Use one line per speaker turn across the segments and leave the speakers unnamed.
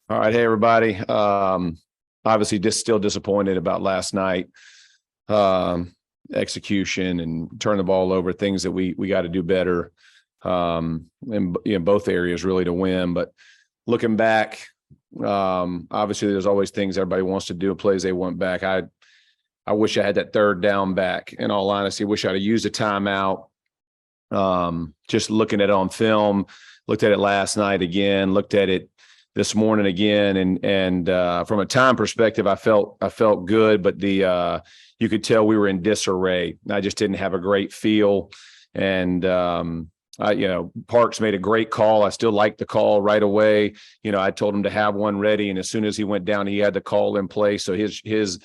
All right. Hey, everybody. Obviously, just still disappointed about last night. Um, Execution and turn the ball over, things that we got to do better in both areas really to win. But looking back, obviously, there's always things everybody wants to do, plays they want back. I wish I had that third down back. In all honesty, wish I'd have used a timeout. Just looking at it on film, looked at it last night again, looked at it this morning again, and from a time perspective, I felt good, but you could tell we were in disarray. I just didn't have a great feel, and Parks made a great call. I still liked the call right away. I told him to have one ready, and as soon as he went down, he had the call in place. So his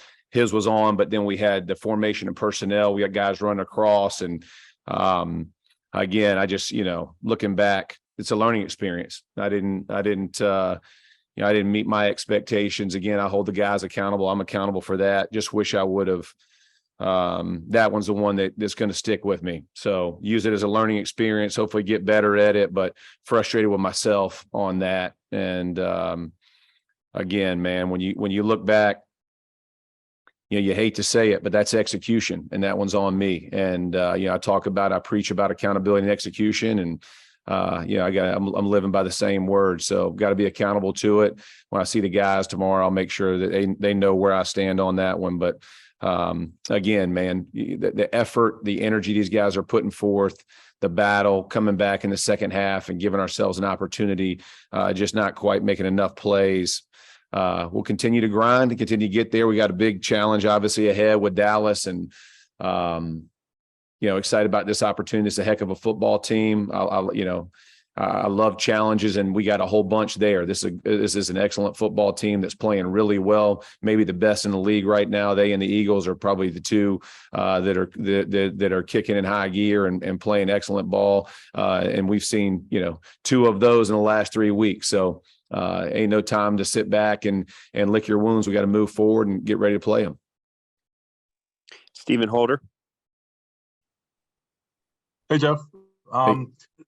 was on, but then we had the formation and personnel. We got guys running across, and again, I just looking back, it's a learning experience. I didn't meet my expectations. Again, I hold the guys accountable. I'm accountable for that. Just wish I would have. That one's the one that's going to stick with me. So use it as a learning experience. Hopefully get better at it, but frustrated with myself on that. And again, man, when you look back, you hate to say it, but that's execution, and that one's on me. And I preach about accountability and execution, and I'm living by the same words. So got to be accountable to it. When I see the guys tomorrow, I'll make sure that they know where I stand on that one. But again, man, the effort, the energy these guys are putting forth, the battle, coming back in the second half and giving ourselves an opportunity, just not quite making enough plays. We'll continue to grind and continue to get there. We got a big challenge obviously ahead with Dallas, and excited about this opportunity. It's a heck of a football team. I love challenges, and we got a whole bunch there. This is an excellent football team that's playing really well, maybe the best in the league right now. They and the Eagles are probably the two that are kicking in high gear and playing excellent ball. And we've seen two of those in the last 3 weeks. So ain't no time to sit back and lick your wounds. We got to move forward and get ready to play them.
Stephen Holder.
Hey, Jeff.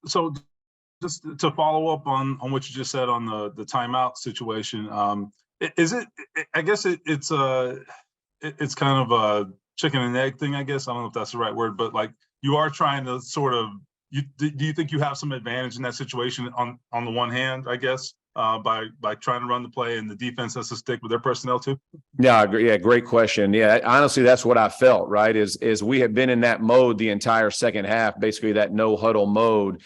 So just to follow up on what you just said on the timeout situation, is it? I guess it's kind of a chicken and egg thing. I guess I don't know if that's the right word, but like you are trying to sort of. Do you think you have some advantage in that situation on the one hand? I guess. By trying to run the play, and the defense has to stick with their personnel too?
Yeah, I agree. Yeah, great question. Yeah, honestly, that's what I felt, right? Is we have been in that mode the entire second half, basically that no huddle mode,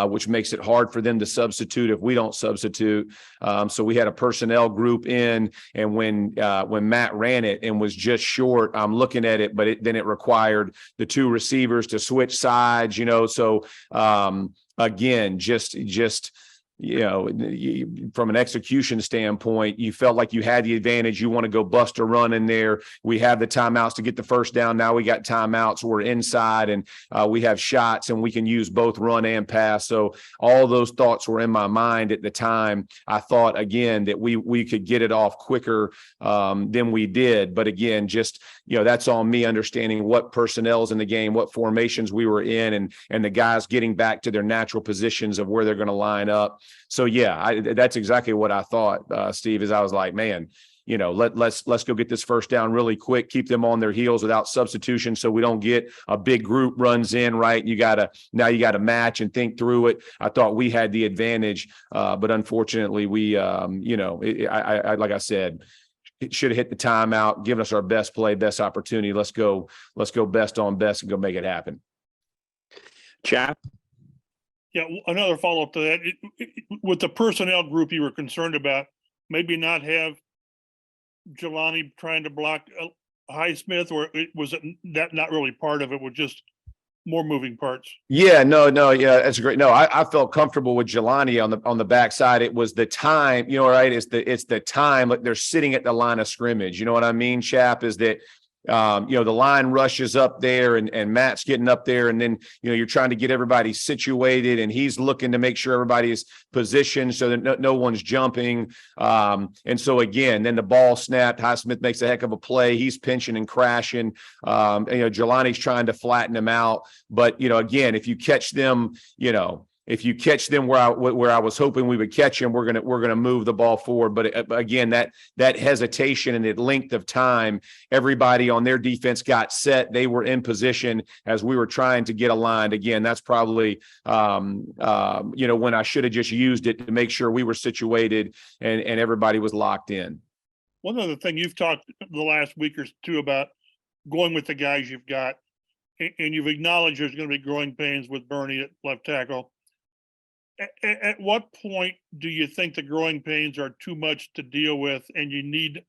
which makes it hard for them to substitute if we don't substitute. So we had a personnel group in, and when Matt ran it and was just short, I'm looking at it, but then it required the two receivers to switch sides, So again, just from an execution standpoint, you felt like you had the advantage. You want to go bust a run in there. We have the timeouts to get the first down. Now we got timeouts. We're inside, and we have shots, and we can use both run and pass. So all those thoughts were in my mind at the time. I thought, again, that we could get it off quicker than we did. But again, just, that's on me understanding what personnel's in the game, what formations we were in, and the guys getting back to their natural positions of where they're going to line up. So yeah, that's exactly what I thought, Steve. Is I was like, man, let's go get this first down really quick, keep them on their heels without substitution, so we don't get a big group runs in. Right, you got to match and think through it. I thought we had the advantage, but unfortunately, we, I like I said, it should have hit the timeout, given us our best play, best opportunity. Let's go best on best and go make it happen.
Chap.
Yeah, another follow-up to that. With the personnel group you were concerned about, maybe not have Jelani trying to block Highsmith, or was it that not really part of it, was just more moving parts? Yeah,
no, yeah, that's great. No, I felt comfortable with Jelani on the backside. It was the time, right? It's the time, like they're sitting at the line of scrimmage. You know what I mean, Chap, is that the line rushes up there, and Matt's getting up there, and then you're trying to get everybody situated, and he's looking to make sure everybody's positioned so that no one's jumping. And so again, then the ball snapped. Highsmith makes a heck of a play. He's pinching and crashing. Jelani's trying to flatten him out, but again, if you catch them, if you catch them where I was hoping we would catch them, we're gonna move the ball forward. But again, that hesitation and the length of time, everybody on their defense got set. They were in position as we were trying to get aligned. Again, that's probably when I should have just used it to make sure we were situated and everybody was locked in.
One other thing you've talked the last week or two about going with the guys you've got, and you've acknowledged there's going to be growing pains with Bernie at left tackle. At what point do you think the growing pains are too much to deal with and you need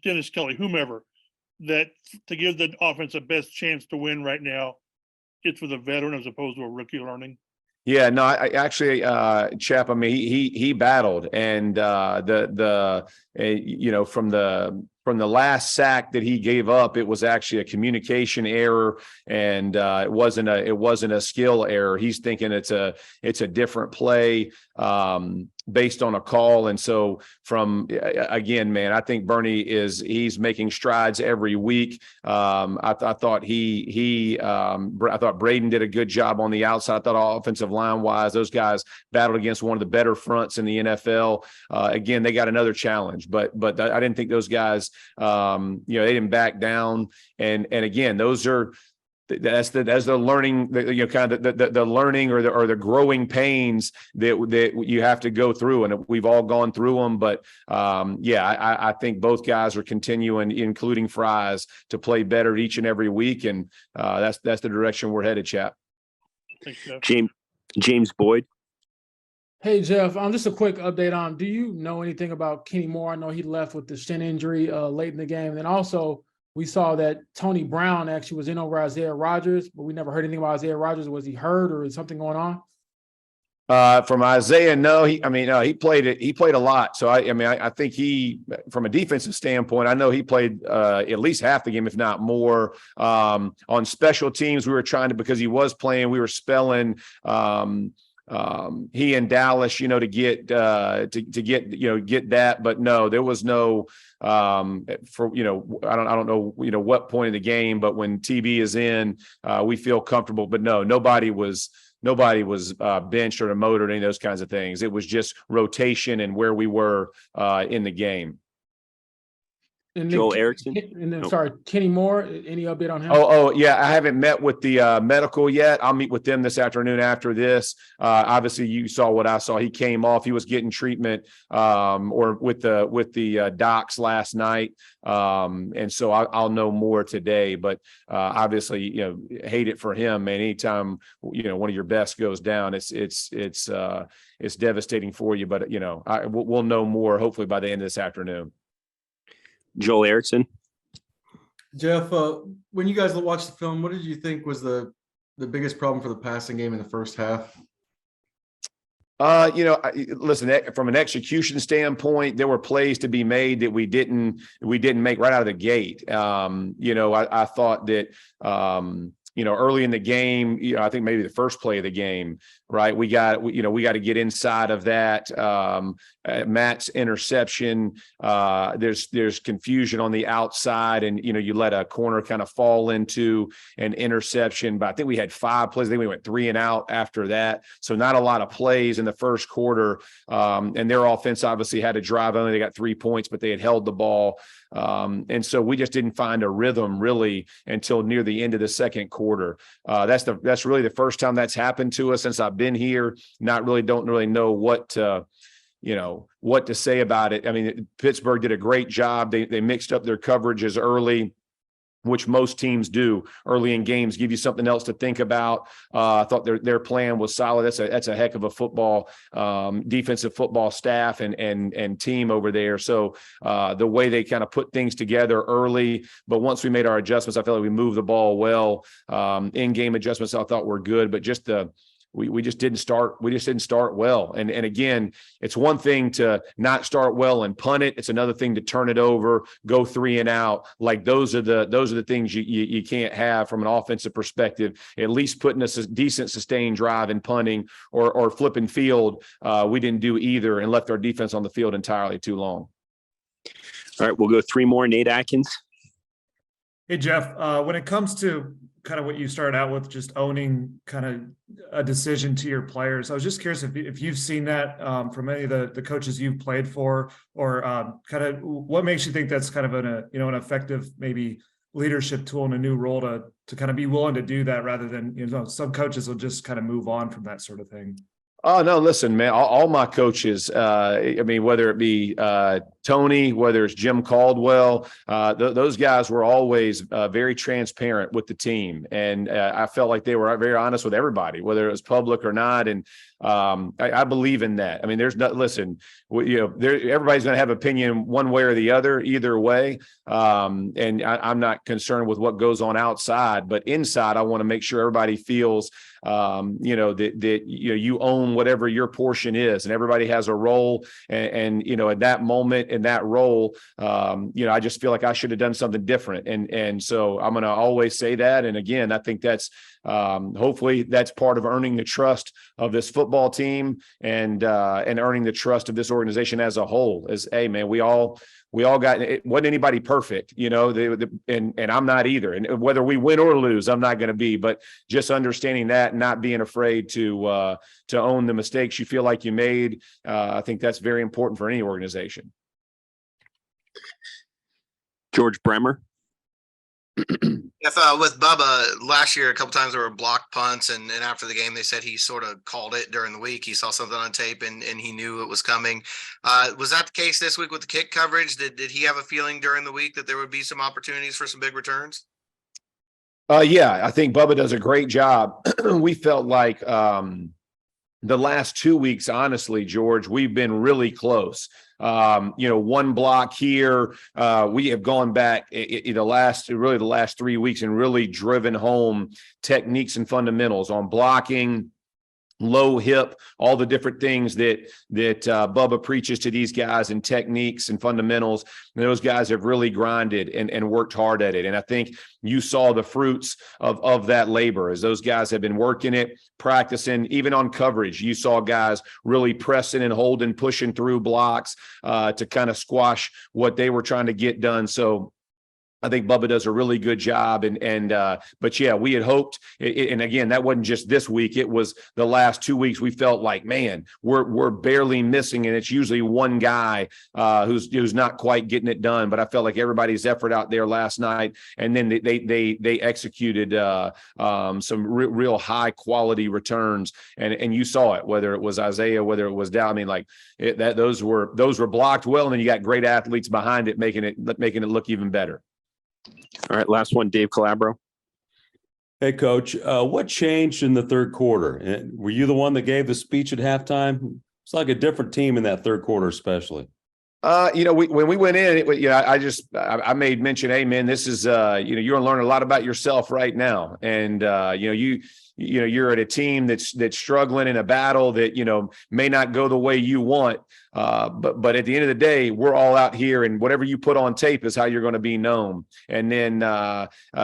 Dennis Kelly, whomever, that to give the offense the best chance to win right now, it's with a veteran as opposed to a rookie learning?
Yeah, no, I actually, Chap, I mean, he battled, and from the last sack that he gave up, it was actually a communication error, and it wasn't a skill error. He's thinking it's a different play based on a call. And so again, man, I think Bernie he's making strides every week. I thought I thought Braden did a good job on the outside. I thought offensive line wise, those guys battled against one of the better fronts in the NFL. Again, they got another challenge, but I didn't think those guys, they didn't back down. And again, that's the learning, kind of the learning or the growing pains that you have to go through, and we've all gone through them. But I think both guys are continuing, including Fries, to play better each and every week, and that's the direction we're headed, Chap.
Thanks, Jeff.
James Boyd.
Hey, Jeff, just a quick update on, do you know anything about Kenny Moore? I know he left with the shin injury late in the game. And then also, we saw that Tony Brown actually was in over Isaiah Rodgers, but we never heard anything about Isaiah Rodgers. Was he hurt or is something going on?
From Isaiah, no, he played it. He played a lot. So I think from a defensive standpoint, I know he played at least half the game, if not more. On special teams, we were trying to, because he was playing, we were spelling he and Dallas, to get that. But no, there was no I don't know what point of the game, but when TB is in, we feel comfortable. But no, nobody was benched or demoted or any of those kinds of things. It was just rotation and where we were in the game.
And
Joel Erickson.
And then, sorry, Kenny Moore. Any update on him?
Oh, yeah. I haven't met with the medical yet. I'll meet with them this afternoon after this. Obviously, you saw what I saw. He came off. He was getting treatment or with the docs last night, and so I'll know more today. But obviously, hate it for him, man. Anytime one of your best goes down, it's devastating for you. But we'll know more hopefully by the end of this afternoon.
Joel Erickson.
Jeff, when you guys watched the film, what did you think was the biggest problem for the passing game in the first half?
Listen, from an execution standpoint, there were plays to be made that we didn't make right out of the gate. I thought that early in the game, I think maybe the first play of the game, right? We got to get inside of that. Matt's interception. There's confusion on the outside, and you let a corner kind of fall into an interception. But I think we had 5 plays. I think we went 3 and out after that. So not a lot of plays in the first quarter. And their offense obviously had to drive. Only they got 3 points, but they had held the ball. And so we just didn't find a rhythm really until near the end of the second quarter. That's really the first time that's happened to us since I've been here. Don't really know what to say about it. I mean, Pittsburgh did a great job. They mixed up their coverages early, which most teams do early in games, give you something else to think about. I thought their plan was solid. That's a heck of a football, defensive football staff and team over there. So the way they kind of put things together early, but once we made our adjustments, I felt like we moved the ball well. In-game adjustments I thought were good, but just we just didn't start. We just didn't start well. And again, it's one thing to not start well and punt it. It's another thing to turn it over, go 3 and out. Like those are the things you can't have from an offensive perspective. At least putting a decent sustained drive and punting or flipping field. We didn't do either and left our defense on the field entirely too long.
All right, we'll go 3 more. Nate Atkins.
Hey, Jeff, when it comes to kind of what you started out with, just owning kind of a decision to your players. I was just curious if you've seen that from any of the coaches you've played for, or kind of what makes you think that's kind of an effective maybe leadership tool in a new role to kind of be willing to do that, rather than, some coaches will just kind of move on from that sort of thing.
Oh, no, listen, man, all my coaches, whether it be Tony, whether it's Jim Caldwell, those guys were always very transparent with the team. And I felt like they were very honest with everybody, whether it was public or not. And I believe in that. I mean, everybody's going to have opinion one way or the other, either way. And I'm not concerned with what goes on outside, but inside, I want to make sure everybody feels that you own whatever your portion is, and everybody has a role. And at that moment, in that role, I just feel like I should have done something different. And so I'm going to always say that. And again, I think that's hopefully that's part of earning the trust of this football team and earning the trust of this organization as a whole. Is, hey, man, we all got, it wasn't anybody perfect, and I'm not either. And whether we win or lose, I'm not going to be, but just understanding that, not being afraid to own the mistakes you feel like you made. I think that's very important for any organization.
George Bremer.
If with Bubba last year, a couple times there were blocked punts, and after the game they said he sort of called it during the week. He saw something on tape and he knew it was coming. Was that the case this week with the kick coverage? Did he have a feeling during the week that there would be some opportunities for some big returns?
Yeah, I think Bubba does a great job. We felt like the last 2 weeks, honestly, George, we've been really close. One block here. We have gone back the last 3 weeks and really driven home techniques and fundamentals on blocking, low hip, all the different things that Bubba preaches to these guys, and techniques and fundamentals. And those guys have really grinded and worked hard at it. And I think you saw the fruits of that labor as those guys have been working it, practicing, even on coverage. You saw guys really pressing and holding, pushing through blocks to kind of squash what they were trying to get done. So I think Bubba does a really good job, but yeah, we had hoped, and again, that wasn't just this week; it was the last 2 weeks. We felt like, man, we're barely missing, and it's usually one guy who's not quite getting it done. But I felt like everybody's effort out there last night, and then they executed some real high quality returns, and you saw it, whether it was Isaiah, whether it was Dow. I mean, those were blocked well, and then you got great athletes behind it, making it look even better.
All right, last one, Dave Calabro.
Hey, Coach, what changed in the third quarter? Were you the one that gave the speech at halftime? It's like a different team in that third quarter, especially.
When we went in, I made mention, hey, man, this is, you're going to learn a lot about yourself right now. And, you're at a team that's struggling in a battle that, may not go the way you want. But at the end of the day, we're all out here, and whatever you put on tape is how you're going to be known. And then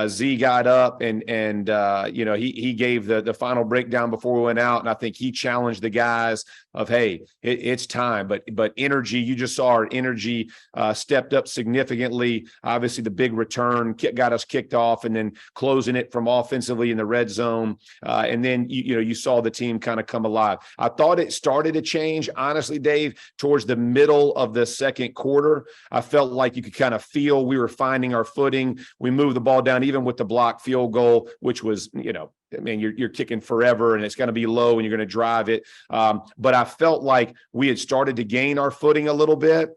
Z got up and he gave the final breakdown before we went out, and I think he challenged the guys of, hey, it's time. But energy, you just saw our energy stepped up significantly. Obviously, the big return got us kicked off, and then closing it from offensively in the red zone. And then you saw the team kind of come alive. I thought it started to change, honestly, Dave, towards the middle of the second quarter. I felt like you could kind of feel we were finding our footing. We moved the ball down, even with the blocked field goal, which was, you're kicking forever, and it's going to be low, and you're going to drive it. But I felt like we had started to gain our footing a little bit.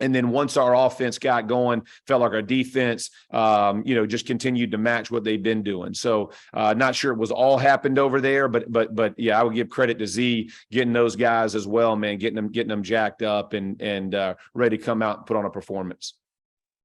And then once our offense got going, felt like our defense, just continued to match what they've been doing. So not sure it was all happened over there, but yeah, I would give credit to Z getting those guys as well, man, getting them jacked up and ready to come out and put on a performance.